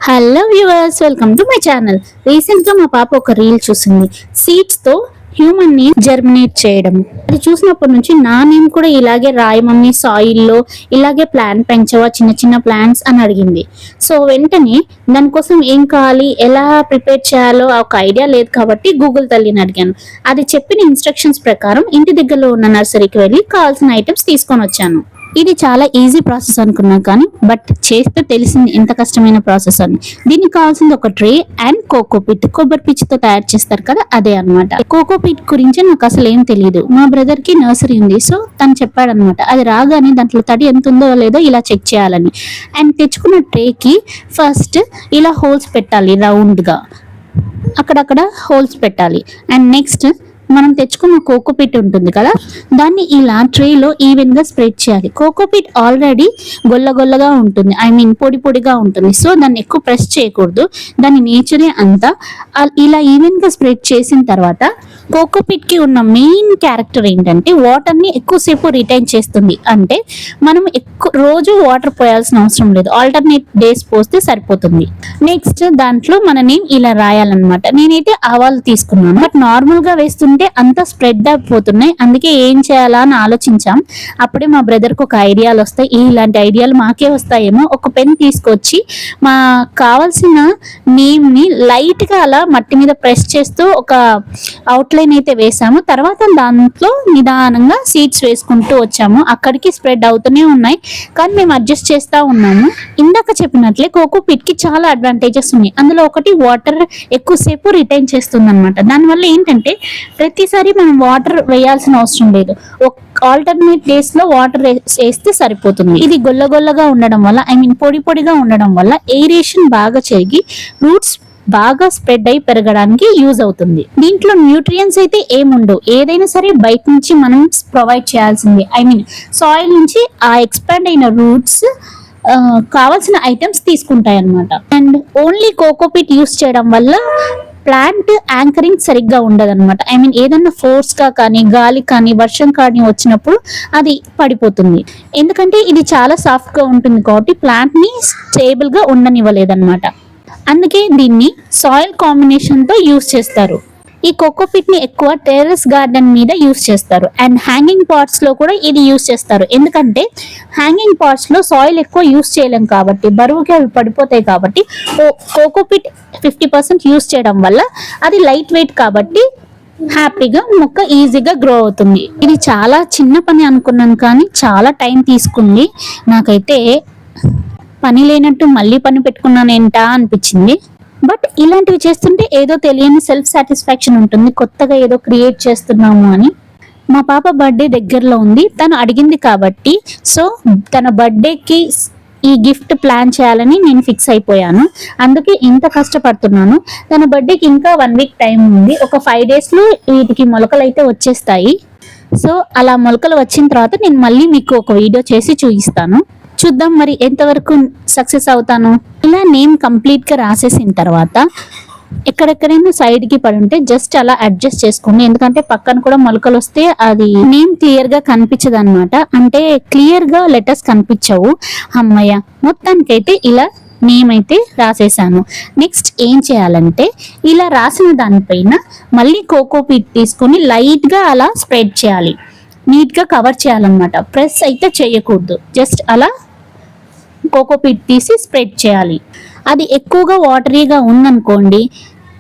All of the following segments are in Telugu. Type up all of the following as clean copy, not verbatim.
Hello viewers, welcome to my channel. Recent గా మా పాప ఒక రీల్ చూసింది, సీడ్స్ తో హ్యూమన్ ని జర్మినేట్ చేయడం. అది చూసినప్పటి నుంచి నా నేమ్ కూడా ఇలాగే రాయి మమ్మీ, సాయిల్ లో ఇలాగే ప్లాంట్ పెంచవా, చిన్న చిన్న ప్లాంట్స్ అని అడిగింది. సో వెంటనే దానికోసం ఏం కావాలి, ఎలా ప్రిపేర్ చేయాలో ఒక ఐడియా లేదు కాబట్టి గూగుల్ తల్లిని అడిగాను. అది చెప్పిన ఇన్స్ట్రక్షన్స్ ప్రకారం ఇంటి దగ్గరలో ఉన్న నర్సరీకి వెళ్ళి కావాల్సిన ఐటమ్స్ తీసుకొని వచ్చాను. ఇది చాలా ఈజీ ప్రాసెస్ అనుకున్నా కానీ బట్ చేస్తే తెలిసింది ఎంత కష్టమైన ప్రాసెస్ అని. దీనికి కావాల్సింది ఒక ట్రే అండ్ కోకోపిట్. కొబ్బరి పిచ్చితో తయారు చేస్తారు కదా, అదే అనమాట. కోకోపిట్ గురించి నాకు అసలు ఏం తెలియదు. మా బ్రదర్ కి నర్సరీ ఉంది, సో తను చెప్పాడనమాట. అది రాగానే దాంట్లో తడి ఎంత ఉందో లేదో ఇలా చెక్ చేయాలని. అండ్ తెచ్చుకున్న ట్రేకి ఫస్ట్ ఇలా హోల్స్ పెట్టాలి, రౌండ్ గా అక్కడక్కడ హోల్స్ పెట్టాలి. అండ్ నెక్స్ట్ మనం తెచ్చుకున్న కోకోపిట్ ఉంటుంది కదా, దాన్ని ఇలా ట్రేలో ఈవెన్ గా స్ప్రెడ్ చేయాలి. కోకోపిట్ ఆల్రెడీ గొల్లగా ఉంటుంది, ఐ మీన్ పొడి పొడిగా ఉంటుంది. సో దాన్ని ఎక్కువ ప్రెస్ చేయకూడదు, దాని నేచరే అంతా. ఇలా ఈవెన్ గా స్ప్రెడ్ చేసిన తర్వాత కోకోపిట్ కి ఉన్న మెయిన్ క్యారెక్టర్ ఏంటంటే వాటర్ ని ఎక్కువసేపు రిటైన్ చేస్తుంది. అంటే మనం రోజు వాటర్ పోయాల్సిన అవసరం లేదు, ఆల్టర్నేట్ డేస్ పోస్తే సరిపోతుంది. నెక్స్ట్ దాంట్లో మన నేమ్ ఇలా రాయాలన్నమాట. నేనైతే ఆవాలు తీసుకున్నాను, బట్ నార్మల్ గా వేస్తుంటే అంతా స్ప్రెడ్ అయిపోతున్నాయి. అందుకే ఏం చేయాలా అని ఆలోచించాం. అప్పుడే మా బ్రదర్ కు ఒక ఐడియాలు వస్తాయి. ఇలాంటి ఐడియాలు మాకే వస్తాయేమో. ఒక పెన్ తీసుకొచ్చి మా కావాల్సిన నేమ్ ని లైట్ గా అలా మట్టి మీద ప్రెస్ చేస్తూ ఒక అవుట్లైన్ అయితే వేసాము. తర్వాత దాంట్లో నిదానంగా సీడ్స్ వేసుకుంటూ వచ్చాము. అక్కడికి స్ప్రెడ్ అవుతూనే ఉన్నాయి, కానీ మేము అడ్జస్ట్ చేస్తా ఉన్నాము. ఇందాక చెప్పినట్లే కోకోపిట్ కి చాలా అడ్వాంటేజెస్ ఉన్నాయి. అందులో ఒకటి వాటర్ ఎక్కువసేపు రిటైన్ చేస్తుంది అనమాట. దానివల్ల ఏంటంటే ప్రతిసారి మనం వాటర్ వేయాల్సిన అవసరం లేదు, ఆల్టర్నేట్ డేస్ లో వాటర్ వేస్తే సరిపోతుంది. ఇది గొల్లగా ఉండడం వల్ల, ఐ మీన్ పొడి పొడిగా ఉండడం వల్ల ఎయిరేషన్ బాగా జరిగి రూట్స్ బాగా స్ప్రెడ్ అయి పెరగడానికి యూజ్ అవుతుంది. దీంట్లో న్యూట్రియన్స్ అయితే ఏముండవు, ఏదైనా సరే బయట నుంచి మనం ప్రొవైడ్ చేయాల్సిందే. ఐ మీన్ సాయిల్ నుంచి ఆ ఎక్స్పాండ్ అయిన రూట్స్ కావాల్సిన ఐటమ్స్ తీసుకుంటాయి అన్నమాట. అండ్ ఓన్లీ కోకోపిట్ యూస్ చేయడం వల్ల ప్లాంట్ యాంకరింగ్ సరిగ్గా ఉండదు అనమాట. ఐ మీన్ ఏదన్నా ఫోర్స్ గా కానీ, గాలి కానీ, వర్షం కానీ వచ్చినప్పుడు అది పడిపోతుంది. ఎందుకంటే ఇది చాలా సాఫ్ట్ గా ఉంటుంది కాబట్టి ప్లాంట్ ని స్టేబుల్ గా ఉండనివ్వలేదన్నమాట. అందుకే దీన్ని సాయిల్ కాంబినేషన్ తో యూస్ చేస్తారు. ఈ కోకోపిట్ ని ఎక్కువ టెర్రస్ గార్డెన్ మీద యూస్ చేస్తారు. అండ్ హ్యాంగింగ్ పాట్స్ లో కూడా ఇది యూస్ చేస్తారు. ఎందుకంటే హ్యాంగింగ్ పాట్స్ లో సాయిల్ ఎక్కువ యూస్ చేయలేం కాబట్టి, బరువుకి అవి పడిపోతాయి కాబట్టి కోకోపిట్ 50% యూస్ చేయడం వల్ల అది లైట్ వెయిట్ కాబట్టి హ్యాపీగా మొక్క ఈజీగా గ్రో అవుతుంది. ఇది చాలా చిన్న పని అనుకున్నాను కానీ చాలా టైం తీసుకుంది. నాకైతే పని లేనట్టు మళ్ళీ పని పెట్టుకున్నానేంటా అనిపించింది. బట్ ఇలాంటివి చేస్తుంటే ఏదో తెలియని సెల్ఫ్ సాటిస్ఫాక్షన్ ఉంటుంది, కొత్తగా ఏదో క్రియేట్ చేస్తున్నాము అని. మా పాప బర్త్డే దగ్గరలో ఉంది, తను అడిగింది కాబట్టి సో తన బర్త్డేకి ఈ గిఫ్ట్ ప్లాన్ చేయాలని నేను ఫిక్స్ అయిపోయాను. అందుకే ఇంత కష్టపడుతున్నాను. తన బర్త్డేకి ఇంకా 1 వీక్ టైం ఉంది. ఒక 5 days లో వీటికి మొలకలు అయితే వచ్చేస్తాయి. సో అలా మొలకలు వచ్చిన తర్వాత నేను మళ్ళీ మీకు ఒక వీడియో చేసి చూపిస్తాను. చూద్దాం మరి ఎంతవరకు సక్సెస్ అవుతాను. ఇలా నేమ్ కంప్లీట్ గా రాసేసిన తర్వాత ఎక్కడెక్కడైనా సైడ్ కి పడి ఉంటే జస్ట్ అలా అడ్జస్ట్ చేసుకోండి. ఎందుకంటే పక్కన కూడా మొలకలు వస్తే అది నేమ్ క్లియర్ గా కనిపించదు అనమాట. అంటే క్లియర్ గా లెటర్స్ కనిపించవు. అమ్మయ్య, మొత్తానికైతే ఇలా నేమ్ అయితే రాసేసాను. నెక్స్ట్ ఏం చేయాలంటే ఇలా రాసిన దానిపైన మళ్ళీ కోకోపీట్ తీసుకొని లైట్ గా అలా స్ప్రెడ్ చేయాలి, నీట్ గా కవర్ చేయాలన్నమాట. ప్రెస్ అయితే చేయకూడదు, జస్ట్ అలా కోకోపీట్ తీసి స్ప్రెడ్ చేయాలి. అది ఎక్కువగా వాటరీగా ఉందనుకోండి,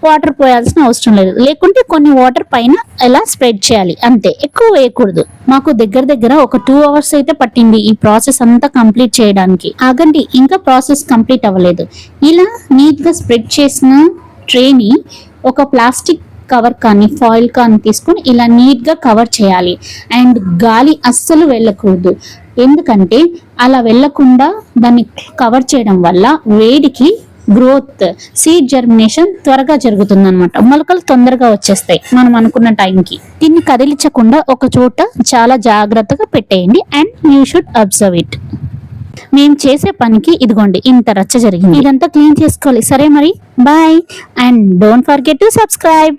వాటర్ పోయాల్సిన అవసరం లేదు. లేకుంటే కొన్ని వాటర్ పైన ఎలా స్ప్రెడ్ చేయాలి అంతే, ఎక్కువ వేయకూడదు. మాకు దగ్గర ఒక 2 hours అయితే పట్టింది ఈ ప్రాసెస్ అంతా కంప్లీట్ చేయడానికి. ఆగండి, ఇంకా ప్రాసెస్ కంప్లీట్ అవ్వలేదు. ఇలా నీట్ గా స్ప్రెడ్ చేసిన ట్రేని ఒక ప్లాస్టిక్ కవర్ కానీ ఫాయిల్ కానీ తీసుకొని ఇలా నీట్ గా కవర్ చేయాలి. అండ్ గాలి అస్సలు వెళ్ళకూడదు, ఎందుకంటే అలా వెళ్ళకుండా దాన్ని కవర్ చేయడం వల్ల వేడికి గ్రోత్, సీడ్ జర్మినేషన్ త్వరగా జరుగుతుంది అనమాట. మొలకలు తొందరగా వచ్చేస్తాయి మనం అనుకున్న టైంకి. దీన్ని కదిలించకుండా ఒక చోట చాలా జాగ్రత్తగా పెట్టేయండి. And you should observe it. మేము చేసే పనికి ఇదిగోండి ఇంత రచ్చ జరిగింది. ఇదంతా క్లీన్ చేసుకోవాలి. సరే మరి, bye. And don't forget to subscribe.